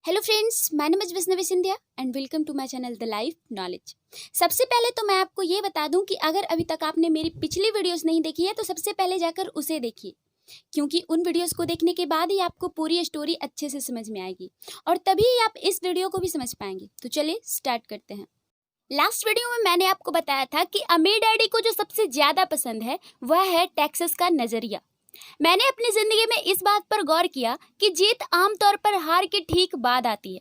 Hello friends, my name is Vaishnavi Scindia and welcome to my channel the life knowledge. सबसे पहले तो मैं आपको ये बता दूं कि अगर अभी तक आपने मेरी पिछली वीडियोस नहीं देखी है तो सबसे पहले जाकर उसे देखिए, क्योंकि उन वीडियोस को देखने के बाद ही आपको पूरी स्टोरी अच्छे से समझ में आएगी और तभी आप इस वीडियो को भी समझ पाएंगे। तो चलिए स्टार्ट करते हैं। लास्ट वीडियो में मैंने आपको बताया था कि अमीर डैडी को जो सबसे ज्यादा पसंद है वह है टैक्सेस का नजरिया। मैंने अपनी जिंदगी में इस बात पर गौर किया कि जीत आमतौर पर हार के ठीक बाद आती है।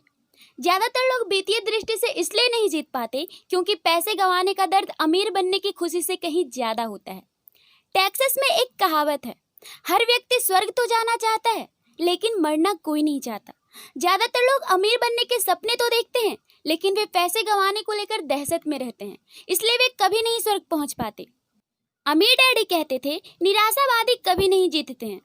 ज्यादातर लोग वित्तीय दृष्टि से इसलिए नहीं जीत पाते क्योंकि पैसे गंवाने का दर्द अमीर बनने की खुशी से कहीं ज्यादा होता है। टेक्सास में एक कहावत है, हर व्यक्ति स्वर्ग तो जाना चाहता है लेकिन मरना कोई नहीं चाहता। ज्यादातर लोग अमीर बनने के सपने तो देखते हैं लेकिन वे पैसे गंवाने को लेकर दहशत में रहते हैं, इसलिए वे कभी नहीं स्वर्ग पहुंच पाते। अमीर डैडी कहते थे, निराशावादी कभी नहीं जीतते हैं।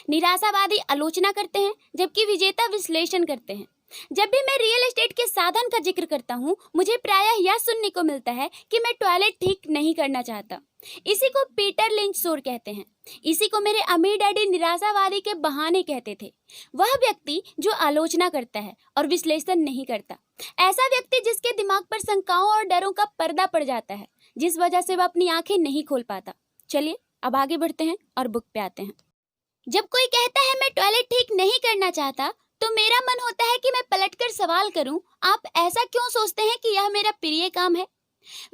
निराशावादी आलोचना करते हैं जबकि विजेता विश्लेषण करते हैं। जब भी मैं रियल एस्टेट के साधन का जिक्र करता हूँ मुझे प्रायः यह सुनने को मिलता है कि मैं टॉयलेट ठीक नहीं करना चाहता। इसी को पीटर लिंच शोर कहते हैं। इसी को मेरे अमीर डैडी निराशावादी के बहाने कहते थे। वह व्यक्ति जो आलोचना करता है और विश्लेषण नहीं करता, ऐसा व्यक्ति जिसके दिमाग पर शंकाओं और डरों का पर्दा पड़ जाता है, जिस वजह से वह अपनी आंखें नहीं खोल पाता। चलिए अब आगे बढ़ते हैं और बुक पे आते हैं। जब कोई कहता है मैं टॉयलेट ठीक नहीं करना चाहता तो मेरा मन होता है कि मैं पलटकर सवाल करूं, आप ऐसा क्यों सोचते हैं कि यह मेरा प्रिय काम है?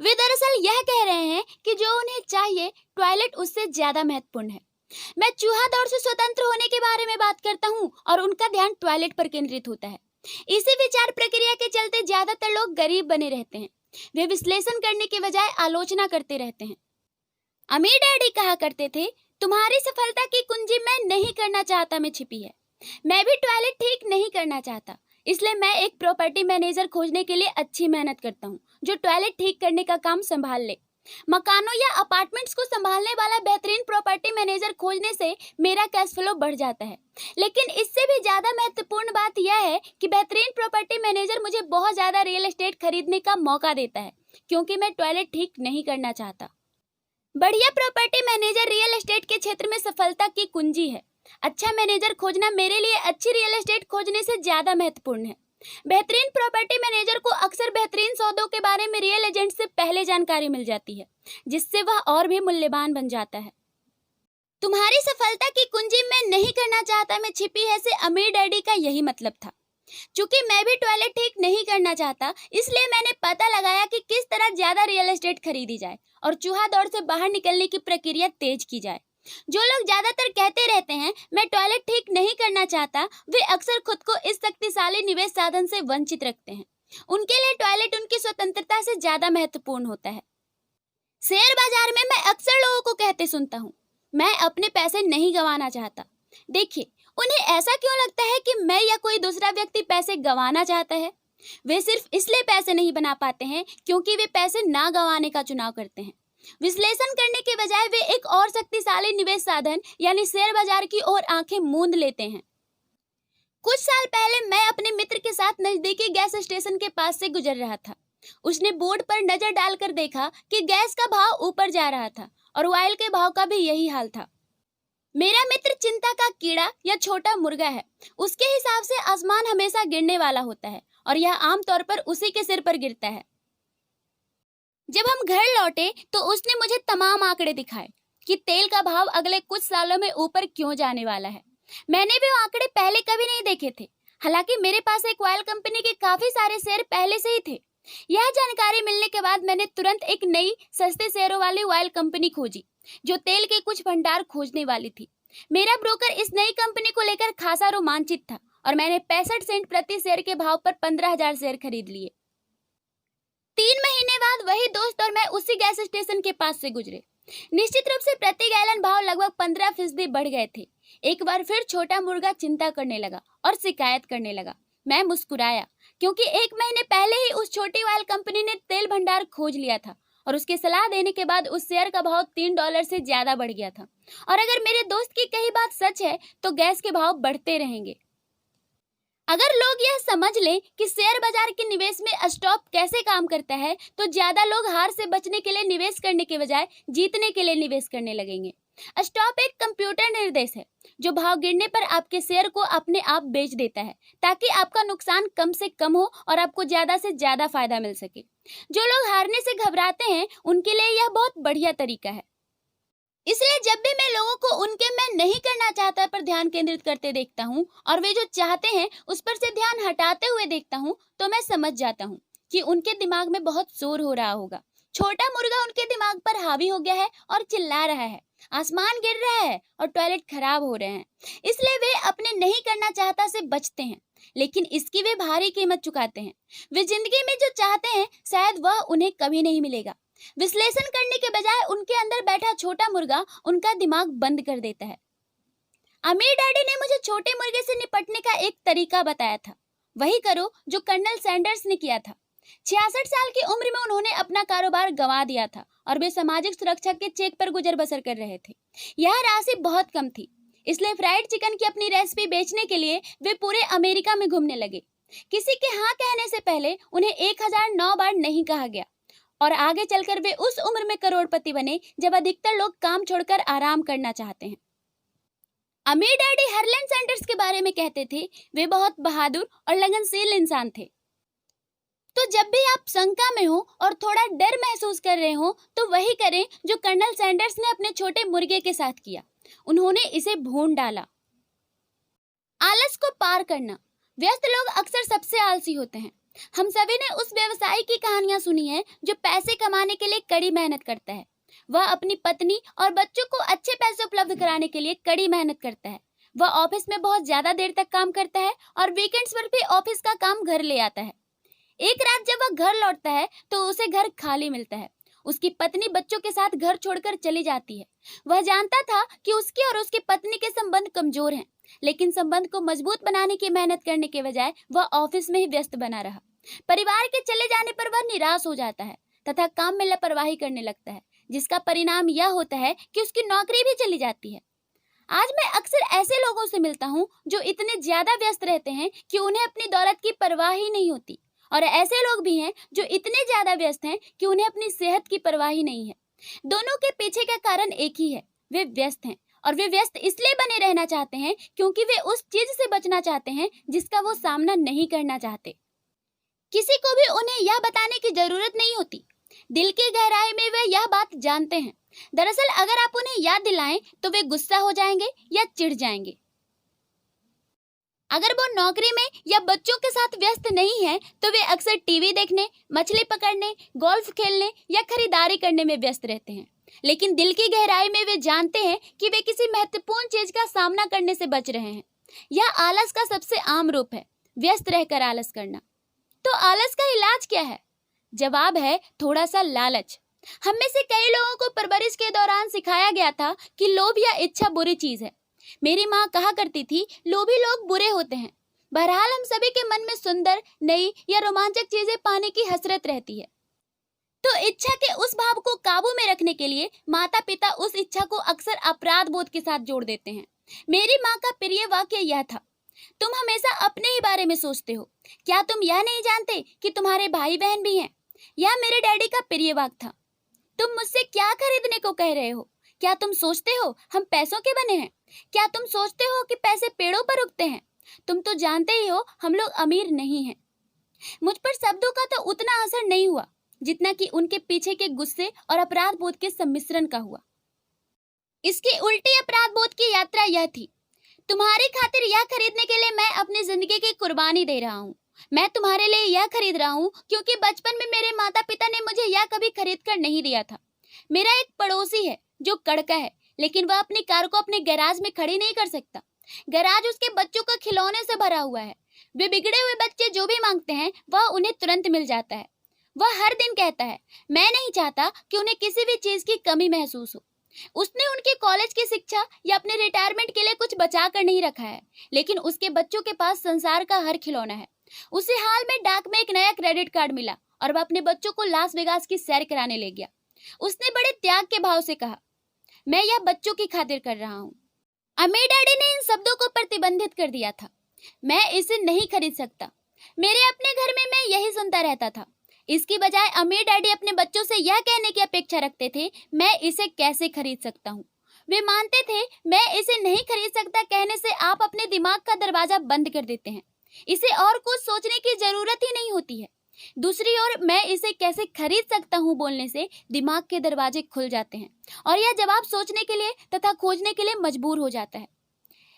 वे दरअसल यह कह रहे हैं कि जो उन्हें चाहिए टॉयलेट उससे ज्यादा महत्वपूर्ण है। मैं चूहा दौड़ से स्वतंत्र होने के बारे में बात करता हूँ और उनका ध्यान टॉयलेट पर केंद्रित होता है। इसी विचार प्रक्रिया के चलते ज्यादातर लोग गरीब बने रहते हैं। वे विश्लेषण करने के बजाय आलोचना करते रहते हैं। अमीर डैडी कहा करते थे, तुम्हारी सफलता की कुंजी मैं नहीं करना चाहता में छिपी है। मैं भी टॉयलेट ठीक नहीं करना चाहता, इसलिए मैं एक प्रॉपर्टी मैनेजर खोजने के लिए अच्छी मेहनत करता हूँ जो टॉयलेट ठीक करने का काम संभाल ले। मकानों या अपार्टमेंट्स को संभालने वाला बेहतरीन प्रॉपर्टी मैनेजर खोजने से मेरा कैश फ्लो बढ़ जाता है। लेकिन इससे भी ज्यादा महत्वपूर्ण बात यह है कि बेहतरीन प्रॉपर्टी मैनेजर मुझे बहुत ज्यादा रियल एस्टेट खरीदने का मौका देता है क्योंकि मैं टॉयलेट ठीक नहीं करना चाहता। बढ़िया प्रॉपर्टी मैनेजर रियल एस्टेट के क्षेत्र में सफलता की कुंजी है। अच्छा मैनेजर खोजना मेरे लिए अच्छी रियल एस्टेट खोजने से ज्यादा महत्वपूर्ण है। बेहतरीन प्रॉपर्टी मैनेजर को अक्सर बेहतरीन सौदों के बारे में रियल एजेंट से पहले जानकारी मिल जाती है, जिससे वह और भी मूल्यवान बन जाता है। तुम्हारी सफलता की कुंजी मैं नहीं करना चाहता में छिपी है से अमीर डैडी का यही मतलब था। चूंकि मैं भी टॉयलेट ठीक नहीं करना चाहता, इसलिए मैंने पता लगाया कि किस तरह ज्यादा रियल एस्टेट खरीदी जाए और चूहा दौड़ से बाहर निकलने की प्रक्रिया तेज की जाए। जो लोग ज्यादातर कहते रहते हैं मैं टॉयलेट ठीक नहीं करना चाहता, वे अक्सर खुद को इस शक्तिशाली निवेश साधन से वंचित रखते हैं। उनके लिए टॉयलेट उनकी स्वतंत्रता से ज्यादा महत्वपूर्ण होता है। शेयर बाजार में मैं अक्सर लोगों को कहते सुनता हूँ, मैं अपने पैसे नहीं गंवाना चाहता। देखिए, उन्हें ऐसा क्यों लगता है कि मैं या कोई दूसरा व्यक्ति पैसे गंवाना चाहता है? वे सिर्फ इसलिए पैसे नहीं बना पाते हैं क्योंकि वे पैसे ना गंवाने का चुनाव करते हैं। विश्लेषण करने के बजाय वे एक और शक्तिशाली निवेश साधन यानी शेयर बाजार की ओर आंखें मूंद लेते हैं। कुछ साल पहले मैं अपने मित्र के साथ नजदीकी गैस स्टेशन के पास से गुजर रहा था। उसने बोर्ड पर नजर डालकर देखा कि गैस का भाव ऊपर जा रहा था और ऑयल के भाव का भी यही हाल था। मेरा मित्र चिंता का कीड़ा या छोटा मुर्गा है। उसके हिसाब से आसमान हमेशा गिरने वाला होता है और यह आमतौर पर उसी के सिर पर गिरता है। जब हम घर लौटे तो उसने मुझे तमाम आंकड़े दिखाए कि तेल का भाव अगले कुछ सालों में ऊपर क्यों जाने वाला है। मैंने भी आंकड़े पहले कभी नहीं देखे थे, हालांकि मेरे पास एक ऑयल कंपनी के काफी सारे शेयर पहले से ही थे। यह जानकारी मिलने के बाद मैंने तुरंत एक नई सस्ते शेयरों वाली ऑयल कंपनी खोजी जो तेल के कुछ भंडार खोजने वाली थी। मेरा ब्रोकर इस नई कंपनी को लेकर खासा रोमांचित था और मैंने 65 सेंट प्रति शेयर के भाव पर 15,000 शेयर खरीद लिए। 3 महीने बाद वही दोस्त और मैं उसी गैस स्टेशन के पास से गुजरे। निश्चित रूप से प्रति गैलन भाव लगभग 15% बढ़ गए थे। एक बार फिर छोटा मुर्गा चिंता करने लगा और शिकायत करने लगा। मैं मुस्कुराया क्योंकि 1 महीने पहले ही उस छोटी ऑयल कंपनी ने तेल भंडार खोज लिया था और उसके सलाह देने के बाद उस शेयर का भाव $3 से ज्यादा बढ़ गया था। और अगर मेरे दोस्त की कही बात सच है तो गैस के भाव बढ़ते रहेंगे। अगर लोग यह समझ लें कि शेयर बाजार के निवेश में स्टॉप कैसे काम करता है तो ज्यादा लोग हार से बचने के लिए निवेश करने के बजाय जीतने के लिए निवेश करने लगेंगे। स्टॉप एक कंप्यूटर निर्देश है जो भाव गिरने पर आपके शेयर को अपने आप बेच देता है ताकि आपका नुकसान कम से कम हो और आपको ज्यादा से ज्यादा फायदा मिल सके। जो लोग हारने से घबराते हैं उनके लिए यह बहुत बढ़िया तरीका है। इसलिए जब भी मैं लोगों को उनके मैं नहीं करना चाहता पर ध्यान केंद्रित करते देखता हूँ और वे जो चाहते हैं उस पर से ध्यान हटाते हुए देखता हूँ तो मैं समझ जाता हूँ कि उनके दिमाग में बहुत शोर हो रहा होगा। छोटा मुर्गा उनके दिमाग पर हावी हो गया है और चिल्ला रहा है, आसमान गिर रहा है और टॉयलेट खराब हो रहे हैं। इसलिए वे अपने नहीं करना चाहता से बचते हैं, लेकिन इसकी वे भारी कीमत चुकाते हैं। वे जिंदगी में जो चाहते हैं शायद वह उन्हें कभी नहीं मिलेगा। विश्लेषण करने के बजाय उनके अंदर बैठा छोटा मुर्गा उनका दिमाग बंद कर देता है। अमीर डैडी ने मुझे छोटे मुर्गे से निपटने का एक तरीका बताया था। वही करो जो कर्नल सैंडर्स ने किया था। 66 साल की उम्र में उन्होंने अपना कारोबार गंवा दिया था और वे सामाजिक सुरक्षा के चेक पर गुजर बसर कर रहे थे। यह राशि बहुत कम थी, इसलिए फ्राइड चिकन की अपनी रेसिपी बेचने के लिए वे पूरे अमेरिका में घूमने लगे। किसी के हाँ कहने से पहले उन्हें 1009 बार नहीं कहा गया और आगे चलकर वे उस उम्र में करोड़पति बने जब अधिकतर लोग काम छोड़कर आराम करना चाहते हैं। अमीर डैडी हरलैंड सैंडर्स के बारे में कहते थे, वे बहुत बहादुर और लगनशील इंसान थे। तो जब भी आप शंका में हो और थोड़ा डर महसूस कर रहे हो तो वही करें जो कर्नल सैंडर्स ने अपने छोटे मुर्गे के साथ किया। उन्होंने इसे भून डाला। आलस को पार करना। व्यस्त लोग अक्सर सबसे आलसी होते हैं। हम सभी ने उस व्यवसायी की कहानियां सुनी है जो पैसे कमाने के लिए कड़ी मेहनत करता है। वह अपनी पत्नी और बच्चों को अच्छे पैसे उपलब्ध कराने के लिए कड़ी मेहनत करता है। वह ऑफिस में बहुत ज्यादा देर तक काम करता है और वीकेंड्स पर भी ऑफिस का काम घर ले आता है। एक रात जब वह घर लौटता है तो उसे घर खाली मिलता है। उसकी पत्नी बच्चों के साथ घर छोड़कर चली जाती है। वह जानता था कि उसकी और उसकी पत्नी के संबंध कमजोर हैं, लेकिन संबंध को मजबूत बनाने की मेहनत करने के बजाय वह ऑफिस में ही व्यस्त बना रहा। परिवार के चले जाने पर वह निराश हो जाता है तथा काम में लापरवाही करने लगता है, जिसका परिणाम यह होता है कि उसकी नौकरी भी चली जाती है। आज मैं अक्सर ऐसे लोगों से मिलता हूँ जो इतने ज्यादा व्यस्त रहते हैं कि उन्हें अपनी दौलत की परवाह ही नहीं होती, और ऐसे लोग भी हैं जो इतने ज्यादा व्यस्त हैं कि उन्हें अपनी सेहत की परवाह ही नहीं है। दोनों के पीछे का कारण एक ही है, वे व्यस्त हैं, और वे व्यस्त इसलिए बने रहना चाहते हैं क्योंकि वे उस चीज से बचना चाहते हैं जिसका वो सामना नहीं करना चाहते। किसी को भी उन्हें यह बताने की जरूरत नहीं होती। दिल की गहराई में वे यह बात जानते हैं। दरअसल अगर आप उन्हें याद दिलाएं तो वे गुस्सा हो जाएंगे या चिढ़ जाएंगे। अगर वो नौकरी में या बच्चों के साथ व्यस्त नहीं है तो वे अक्सर टीवी देखने, मछली पकड़ने, गोल्फ खेलने या खरीदारी करने में व्यस्त रहते हैं। लेकिन दिल की गहराई में वे जानते हैं कि वे किसी महत्वपूर्ण चीज का सामना करने से बच रहे हैं। यह आलस का सबसे आम रूप है, व्यस्त रहकर आलस करना। तो आलस का इलाज क्या है? जवाब है थोड़ा सा लालच। हम में से कई लोगों को परवरिश के दौरान सिखाया गया था कि लोभ या इच्छा बुरी चीज है। मेरी माँ कहा करती थी, लोभी लोग बुरे होते हैं। बहरहाल हम सभी के मन में सुंदर, नई या रोमांचक चीजें पाने की हसरत रहती है। तो इच्छा के उस भाव को काबू में रखने के लिए माता पिता उस इच्छा को अक्सर अपराध बोध के साथ जोड़ देते हैं। मेरी माँ का प्रिय वाक्य यह था, तुम हमेशा अपने ही बारे में सोचते हो, क्या तुम यह नहीं जानते कि तुम्हारे भाई बहन भी हैं? यह मेरे डैडी का प्रिय वाक्य था। तुम मुझसे क्या खरीदने को कह रहे हो? क्या तुम सोचते हो हम पैसों के बने हैं? क्या तुम सोचते हो कि पैसे पेड़ों पर उगते हैं? तुम तो जानते ही हो हम लोग अमीर नहीं हैं। मुझ पर शब्दों का तो उतना असर नहीं हुआ जितना कि उनके पीछे के गुस्से और अपराध बोध के सम्मिश्रण का हुआ। इसकी उल्टी अपराध बोध की यात्रा यह थी, तुम्हारी खातिर यह खरीदने के लिए मैं अपनी जिंदगी की कुर्बानी दे रहा हूँ। मैं तुम्हारे लिए यह खरीद रहा हूँ क्योंकि बचपन में मेरे माता पिता ने मुझे यह कभी खरीद कर नहीं दिया था। मेरा एक पड़ोसी है जो कड़का है, लेकिन वह अपनी कार को अपने गैराज में खड़ी नहीं कर सकता। गैराज उसके बच्चों के खिलौने से भरा हुआ है। वे बिगड़े हुए बच्चे जो भी मांगते हैं वह उन्हें तुरंत मिल जाता है। वह हर दिन कहता है, मैं नहीं चाहता कि उन्हें किसी भी चीज की कमी महसूस हो। उसने उनके कॉलेज की शिक्षा या अपने रिटायरमेंट के लिए कुछ बचा कर नहीं रखा है, लेकिन उसके बच्चों के पास संसार का हर खिलौना है। उसे हाल में डाक में एक नया क्रेडिट कार्ड मिला और वह अपने बच्चों को लास वेगास की सैर कराने ले गया। उसने बड़े त्याग के भाव से कहा, मैं यह बच्चों की खातिर कर रहा हूँ। अमीर डैडी ने इन शब्दों को प्रतिबंधित कर दिया था, मैं इसे नहीं खरीद सकता। मेरे अपने घर में मैं यही सुनता रहता था। इसकी बजाय अमीर डैडी अपने बच्चों से यह कहने की अपेक्षा रखते थे, मैं इसे कैसे खरीद सकता हूँ। वे मानते थे मैं इसे नहीं खरीद सकता कहने से आप अपने दिमाग का दरवाजा बंद कर देते हैं। इसे और कुछ सोचने की जरूरत ही नहीं होती है। दूसरी ओर मैं इसे कैसे खरीद सकता हूँ बोलने से दिमाग के दरवाजे खुल जाते हैं और यह जवाब सोचने के लिए तथा खोजने के लिए मजबूर हो जाता है।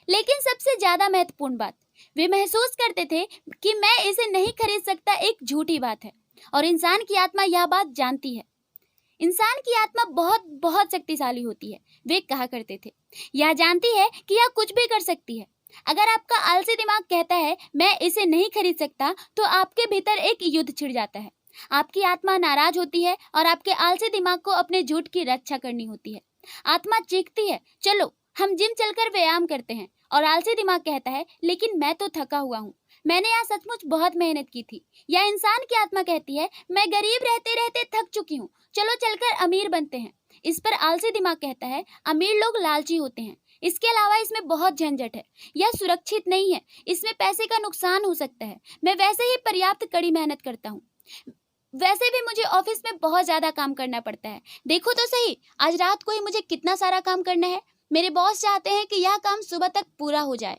लेकिन सबसे ज्यादा महत्वपूर्ण बात, वे महसूस करते थे कि मैं इसे नहीं खरीद सकता एक झूठी बात है और इंसान की आत्मा यह बात जानती है। इंसान की आत्मा बहुत बहुत शक्तिशाली होती है, वे कहा करते थे। यह जानती है कि यह कुछ भी कर सकती है। अगर आपका आलसी दिमाग कहता है मैं इसे नहीं खरीद सकता, तो आपके भीतर एक युद्ध छिड़ जाता है। आपकी आत्मा नाराज होती है और आपके आलसी दिमाग को अपने झूठ की रक्षा करनी होती है। आत्मा चीखती है चलो हम जिम चलकर व्यायाम करते हैं, और आलसी दिमाग कहता है लेकिन मैं तो थका हुआ हूँ, मैंने यहाँ सचमुच बहुत मेहनत की थी। या इंसान की आत्मा कहती है मैं गरीब रहते रहते थक चुकी हूँ, चलो चलकर अमीर बनते हैं। इस पर आलसी दिमाग कहता है अमीर लोग लालची होते हैं, इसके अलावा इसमें बहुत झंझट है, यह सुरक्षित नहीं है, इसमें पैसे का नुकसान हो सकता है, मैं वैसे ही पर्याप्त कड़ी मेहनत करता हूँ, वैसे भी मुझे ऑफिस में बहुत ज्यादा काम करना पड़ता है, देखो तो सही आज रात को ही मुझे कितना सारा काम करना है, मेरे बॉस चाहते हैं कि यह काम सुबह तक पूरा हो जाए।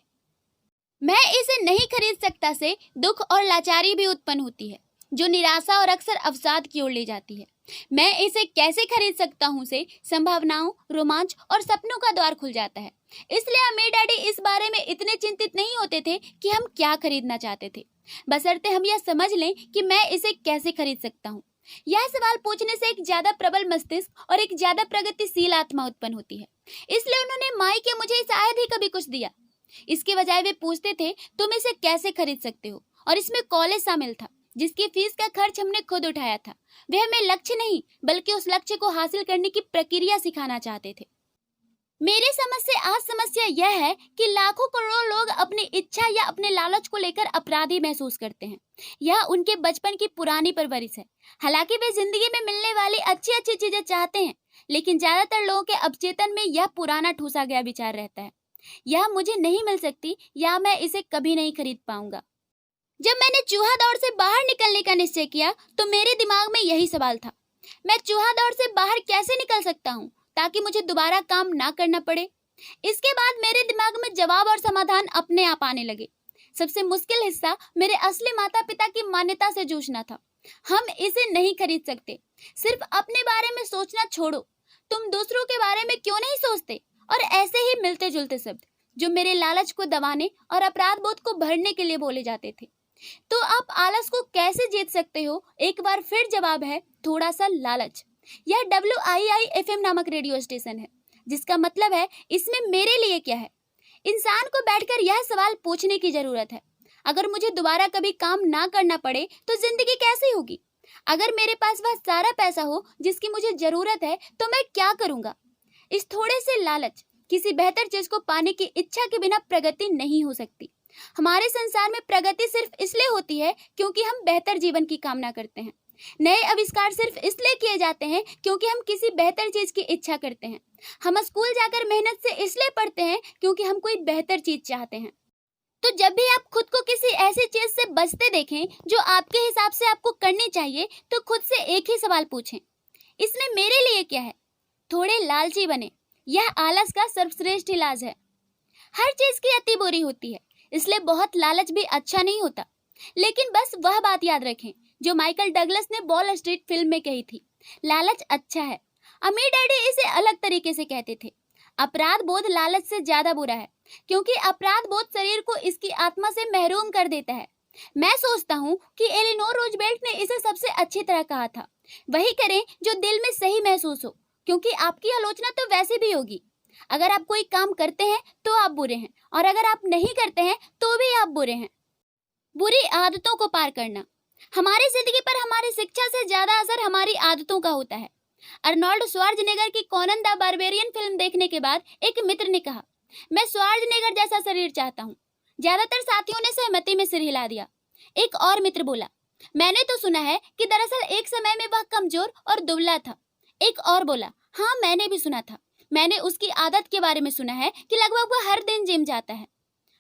मैं इसे नहीं खरीद सकता से दुख और लाचारी भी उत्पन्न होती है, जो निराशा और अक्सर अवसाद की ओर ले जाती है। मैं इसे कैसे खरीद सकता हूँ से संभावनाओं, रोमांच और सपनों का द्वार खुल जाता है। इसलिए अमीर डैडी इस बारे में इतने चिंतित नहीं होते थे कि हम क्या खरीदना चाहते थे, बशर्ते हम यह समझ लें कि मैं इसे कैसे खरीद सकता हूँ। यह सवाल पूछने से एक ज्यादा प्रबल मस्तिष्क और एक ज्यादा प्रगतिशील आत्मा उत्पन्न होती है। इसलिए उन्होंने माई के मुझे शायद ही कभी कुछ दिया। इसके बजाय वे पूछते थे तुम इसे कैसे खरीद सकते हो, और इसमें कॉलेज शामिल था जिसकी फीस का खर्च हमने खुद उठाया था। वे हमें लक्ष्य नहीं बल्कि उस लक्ष्य को हासिल करने की प्रक्रिया सिखाना चाहते थे। मेरी समझ से आज समस्या यह है कि लाखों करोड़ों लोग अपनी इच्छा या अपने लालच को लेकर अपराधी महसूस करते हैं। यह उनके बचपन की पुरानी परवरिश है। हालांकि वे जिंदगी में मिलने वाली अच्छी अच्छी चीजें चाहते हैं, लेकिन ज्यादातर लोगों के अवचेतन में यह पुराना ठूसा गया विचार रहता है, यह मुझे नहीं मिल सकती या मैं इसे कभी नहीं खरीद पाऊंगा। जब मैंने चूहा दौड़ से बाहर निकलने का निश्चय किया तो मेरे दिमाग में यही सवाल था, मैं चूहा दौड़ से बाहर कैसे निकल सकता हूँ ताकि मुझे दोबारा काम ना करना पड़े। इसके बाद मेरे दिमाग में जवाब और समाधान अपने आप आने लगे। सबसे मुश्किल हिस्सा मेरे असली माता पिता की मान्यता से जूझना था। हम इसे नहीं खरीद सकते। सिर्फ अपने बारे में सोचना छोड़ो, तुम दूसरों के बारे में क्यों नहीं सोचते, और ऐसे ही मिलते जुलते शब्द जो मेरे लालच को दबाने और अपराध बोध को भरने के लिए बोले जाते थे। तो आप आलस को कैसे जीत सकते हो? एक बार फिर जवाब है थोड़ा सा लालच। यह WIIFM नामक रेडियो स्टेशन है, जिसका मतलब है इसमें मेरे लिए क्या है। इंसान को बैठकर यह सवाल पूछने की जरूरत है, अगर मुझे दोबारा कभी काम ना करना पड़े तो जिंदगी कैसी होगी? अगर मेरे पास वह सारा पैसा हो जिसकी मुझे जरूरत है तो मैं क्या करूंगा? इस थोड़े से लालच, किसी बेहतर चीज को पाने की इच्छा के बिना प्रगति नहीं हो सकती। हमारे संसार में प्रगति सिर्फ इसलिए होती है क्योंकि हम बेहतर जीवन की कामना करते हैं। नए आविष्कार सिर्फ इसलिए किए जाते हैं क्योंकि हम किसी बेहतर चीज की इच्छा करते हैं। हम स्कूल जाकर मेहनत से इसलिए पढ़ते हैं क्योंकि हम कोई बेहतर चीज चाहते हैं। तो जब भी आप खुद को किसी ऐसी चीज से बचते देखें जो आपके हिसाब से आपको करनी चाहिए, तो खुद से एक ही सवाल पूछें, इसमें मेरे लिए क्या है? थोड़े लालची बने। यह आलस का सर्वश्रेष्ठ इलाज है। हर चीज की अति बुरी होती है, इसलिए बहुत लालच भी अच्छा नहीं होता। लेकिन बस वह बात याद रखें जो माइकल डगलस ने वॉल स्ट्रीट फिल्म में कही थी, लालच अच्छा है। अमीर डैडी इसे अलग तरीके से कहते थे, अपराध बोध लालच से ज्यादा बुरा है, क्योंकि अपराध बोध शरीर को इसकी आत्मा से महरूम कर देता है। मैं सोचता हूँ कि एलिनोर रूजवेल्ट ने इसे सबसे अच्छी तरह कहा था, वही करें जो दिल में सही महसूस हो, क्योंकि आपकी आलोचना तो वैसे भी होगी। अगर आप कोई काम करते हैं तो आप बुरे हैं, और अगर आप नहीं करते हैं तो भी आप बुरे हैं। बुरी आदतों को पार करना। हमारी जिंदगी पर हमारी शिक्षा से ज्यादा असर हमारी आदतों का होता है। अर्नोल्ड श्वार्ज़नेगर की कॉनन द बारबेरियन फिल्म देखने के बाद एक मित्र ने कहा, मैं श्वार्ज़नेगर जैसा शरीर चाहता हूँ। ज्यादातर साथियों ने सहमति में सिर हिला दिया। एक और मित्र बोला, मैंने तो सुना है कि दरअसल एक समय में वह कमजोर और दुबला था। एक और बोला, हाँ मैंने भी सुना था, मैंने उसकी आदत के बारे में सुना है कि लगभग वह हर दिन जिम जाता है।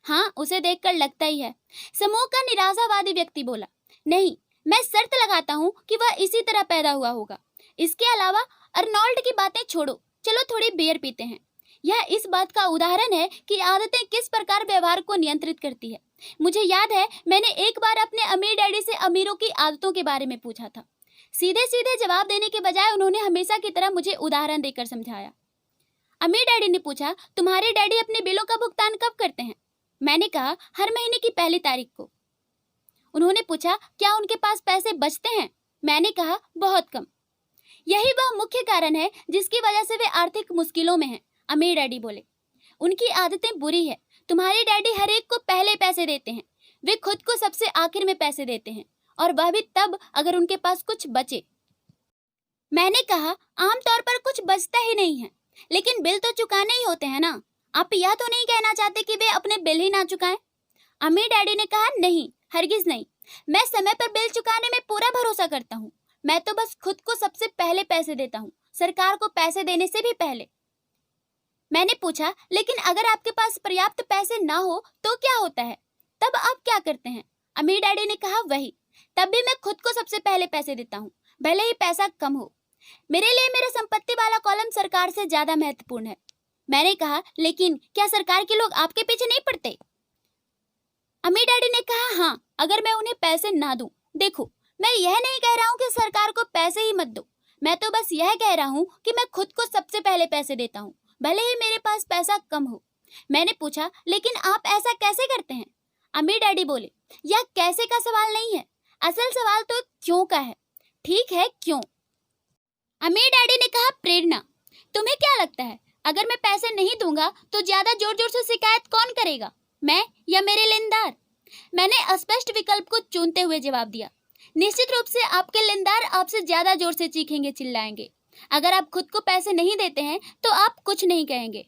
हाँ, उसे देखकर लगता ही है। समूह का निराशावादी व्यक्ति बोला, नहीं, मैं शर्त लगाता हूँ कि वह इसी तरह पैदा हुआ होगा। इसके अलावा अर्नोल्ड की बातें छोड़ो, चलो थोड़ी बियर पीते हैं। यह इस बात का उदाहरण है कि आदतें किस प्रकार व्यवहार को नियंत्रित करती है। मुझे याद है मैंने एक बार अपने अमीर डैडी से अमीरों की आदतों के बारे में पूछा था। सीधे सीधे जवाब देने के बजाय उन्होंने हमेशा की तरह मुझे उदाहरण देकर समझाया। अमीर डैडी ने पूछा, तुम्हारे डैडी अपने बिलों का भुगतान कब करते हैं? मैंने कहा, हर महीने की पहली तारीख को। उन्होंने पूछा, क्या उनके पास पैसे बचते हैं? मैंने कहा, बहुत कम। यही वह मुख्य कारण है जिसकी वजह से वे आर्थिक मुश्किलों में हैं। अमीर डैडी बोले, उनकी आदतें बुरी है। तुम्हारे डैडी हर एक को पहले पैसे देते हैं, वे खुद को सबसे आखिर में पैसे देते हैं, और वह भी तब अगर उनके पास कुछ बचे। मैंने कहा, आमतौर पर कुछ बचता ही नहीं है, लेकिन बिल तो चुकाने ही होते हैं ना। आप यह तो नहीं कहना चाहते कि वे अपने बिल ही ना चुकाएं? अमीर डैडी ने कहा, नहीं, हरगिज नहीं। मैं समय पर बिल चुकाने में पूरा भरोसा करता हूँ। मैं तो बस खुद को सबसे पहले पैसे देता हूँ, सरकार को पैसे देने से भी पहले। मैंने पूछा, लेकिन अगर आपके पास पर्याप्त पैसे ना हो तो क्या होता है? तब आप क्या करते हैं? अमीर डैडी ने कहा, वही, तब भी मैं खुद को सबसे पहले पैसे देता हूँ, भले ही पैसा कम हो। मेरे लिए मेरे संपत्ति वाला कॉलम सरकार से ज्यादा महत्वपूर्ण है। मैंने कहा, लेकिन क्या सरकार के लोग आपके पीछे नहीं पड़ते? अमीर डैडी ने कहा, हाँ, अगर मैं उन्हें पैसे ना दूं। देखो, मैं यह नहीं कह रहा हूँ कि सरकार को पैसे ही मत दो। मैं तो बस यह कह रहा हूँ कि मैं खुद को सबसे पहले पैसे देता हूँ, भले ही मेरे पास पैसा कम हो। मैंने पूछा, लेकिन आप ऐसा कैसे करते हैं? अमीर डैडी बोले, यह कैसे का सवाल नहीं है, असल सवाल तो क्यों का है। ठीक है, क्यों? अमीर डैडी ने कहा, प्रेरणा। तुम्हें क्या लगता है, अगर मैं पैसे नहीं दूंगा तो ज्यादा जोर जोर से शिकायत कौन करेगा, मैं या मेरे लेनदार? मैंने अस्पष्ट विकल्प को चुनते हुए जवाब दिया, निश्चित रूप से आपके लेनदार आपसे ज्यादा जोर से चीखेंगे, चिल्लाएंगे। अगर आप खुद को पैसे नहीं देते हैं तो आप कुछ नहीं कहेंगे।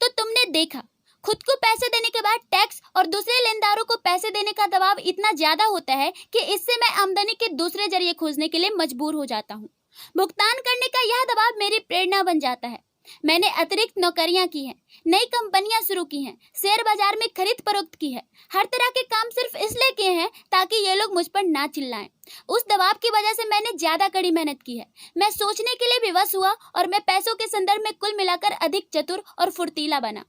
तो तुमने देखा, खुद को पैसे देने के बाद टैक्स और दूसरे लेनदारों को पैसे देने का दबाव इतना ज्यादा होता है कि इससे मैं आमदनी के दूसरे जरिए खोजने के लिए मजबूर हो जाता हूँ। भुगतान करने का यह दबाव मेरी प्रेरणा बन जाता है। मैंने अतिरिक्त नौकरियां की हैं, नई कंपनियां शुरू की हैं, शेयर बाजार में खरीद फरोख्त की है, हर तरह के काम सिर्फ इसलिए किए हैं ताकि ये लोग मुझ पर ना चिल्लाएं। उस दबाव की वजह से मैंने ज्यादा कड़ी मेहनत की है। मैं सोचने के लिए विवश हुआ और मैं पैसों के संदर्भ में कुल मिलाकर अधिक चतुर और फुर्तीला बना।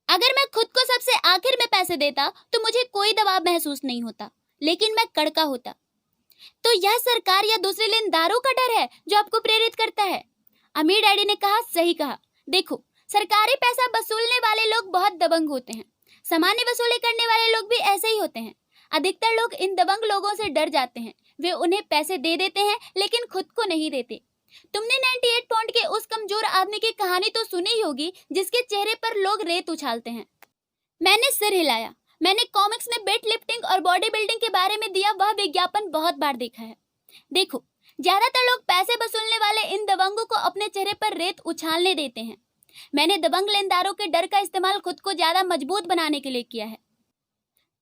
अगर मैं खुद को सबसे आखिर में पैसे देता तो मुझे कोई दबाव महसूस नहीं होता, लेकिन मैं कड़का होता। तो यह सरकार या दूसरे लेनदारों का डर है जो आपको प्रेरित करता है? अमीर डैडी ने कहा, सही कहा। देखो, सरकारी पैसा वसूलने वाले लोग बहुत दबंग होते हैं। सामान्य वसूली करने वाले लोग भी ऐसे ही होते हैं। अधिकतर लोग इन दबंग लोगों से डर जाते हैं। वे उन्हें पैसे दे देते हैं लेकिन खुद को नहीं देते। तुमने 98 पॉइंट के उस कमजोर आदमी की कहानी तो सुनी ही होगी जिसके चेहरे पर लोग रेत उछालते हैं। मैंने सिर हिलाया। मैंने कॉमिक्स में वेट लिफ्टिंग और बॉडी बिल्डिंग के बारे में दिया वह विज्ञापन बहुत बार देखा है। देखो, ज्यादातर लोग पैसे वसूलने वाले इन दबंगों को अपने चेहरे पर रेत उछालने देते हैं। मैंने दबंग लेनदारों के डर का इस्तेमाल खुद को ज्यादा मजबूत बनाने के लिए किया है।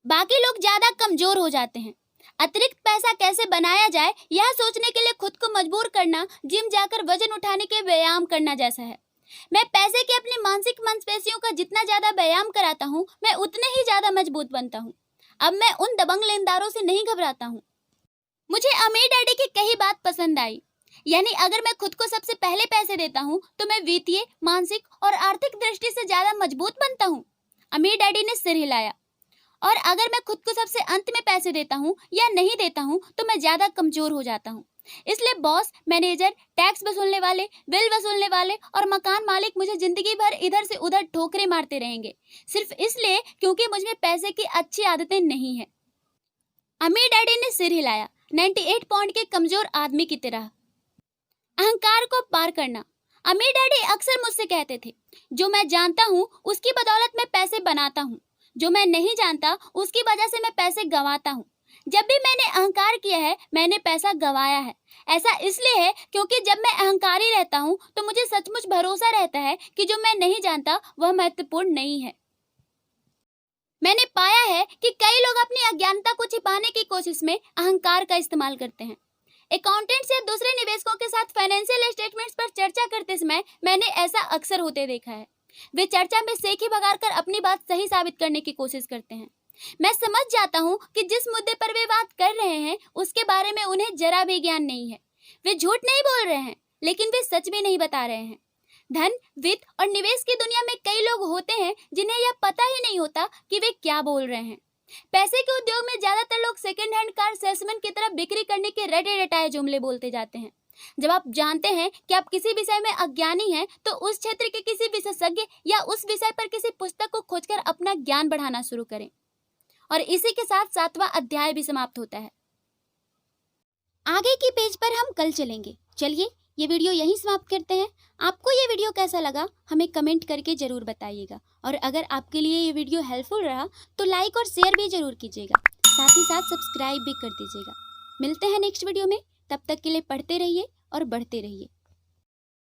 बाकी लोग ज्यादा कमजोर हो जाते हैं। अतिरिक्त पैसा कैसे बनाया जाए यह सोचने के लिए खुद को मजबूर करना जिम जाकर वजन उठाने के व्यायाम करना जैसा है। मैं पैसे के अपनी मानसिक मांसपेशियों का जितना ज्यादा व्यायाम कराता हूँ मैं उतने ही ज्यादा मजबूत बनता हूँ। अब मैं उन दबंग लेनदारों से नहीं घबराता हूँ। मुझे अमीर डैडी की कही बात पसंद आई, यानी अगर मैं खुद को सबसे पहले पैसे देता हूँ तो मैं वित्तीय, मानसिक और आर्थिक दृष्टि से ज्यादा मजबूत बनता हूँ। अमीर डैडी ने सिर हिलाया। और अगर मैं खुद को सबसे अंत में पैसे देता हूँ या नहीं देता हूँ तो मैं ज्यादा कमजोर हो जाता हूँ। इसलिए बॉस, मैनेजर, टैक्स वसूलने वाले, बिल वसूलने वाले और मकान मालिक मुझे जिंदगी भर इधर से उधर ठोकरे मारते रहेंगे, सिर्फ इसलिए क्योंकि मुझमें पैसे की अच्छी आदतें नहीं है। अमीर डैडी ने सिर हिलाया, 98 पॉइंट के कमजोर आदमी की तरह। अहंकार को पार करना। अमीर डैडी अक्सर मुझसे कहते थे, जो मैं जानता हूँ उसकी बदौलत मैं पैसे बनाता हूँ, जो मैं नहीं जानता उसकी वजह से मैं पैसे गंवाता हूँ। जब भी मैंने अहंकार किया है मैंने पैसा गंवाया है। ऐसा इसलिए है क्योंकि जब मैं अहंकारी रहता हूँ तो मुझे सचमुच भरोसा रहता है कि जो मैं नहीं जानता वह महत्वपूर्ण नहीं है। मैंने पाया है कि कई लोग अपनी अज्ञानता को छिपाने की कोशिश में अहंकार का इस्तेमाल करते हैं। अकाउंटेंट्स या दूसरे निवेशकों के साथ फाइनेंशियल स्टेटमेंट्स पर चर्चा करते समय मैंने ऐसा अक्सर होते देखा है। वे चर्चा में सेखी भगाकर अपनी बात सही साबित करने की कोशिश करते हैं। मैं समझ जाता हूँ कि जिस मुद्दे पर वे बात कर रहे हैं उसके बारे में उन्हें जरा भी ज्ञान नहीं है। वे झूठ नहीं बोल रहे हैं लेकिन वे सच भी नहीं बता रहे हैं। धन, वित्त और निवेश की दुनिया में कई लोग होते हैं जिन्हें यह पता ही नहीं होता कि वे क्या बोल रहे हैं। पैसे के उद्योग में ज्यादातर लोग सेकंड हैंड कार सेल्समैन की तरह बिक्री करने के रटे रटाए जुमले बोलते जाते हैं। जब आप जानते हैं कि आप किसी विषय में अज्ञानी हैं, तो उस क्षेत्र के किसी विशेषज्ञ या उस विषय पर किसी पुस्तक को खोजकर अपना ज्ञान बढ़ाना शुरू करें। और इसी के साथ 7वां अध्याय भी समाप्त होता है। आगे की पेज पर हम कल चलेंगे। चलिए ये वीडियो यहीं समाप्त करते हैं। आपको ये वीडियो कैसा लगा हमें कमेंट करके जरूर बताइएगा, और अगर आपके लिए ये वीडियो हेल्पफुल रहा तो लाइक और शेयर भी जरूर कीजिएगा, साथ ही साथ सब्सक्राइब भी कर दीजिएगा। मिलते हैं नेक्स्ट वीडियो में, तब तक के लिए पढ़ते रहिए और बढ़ते रहिए।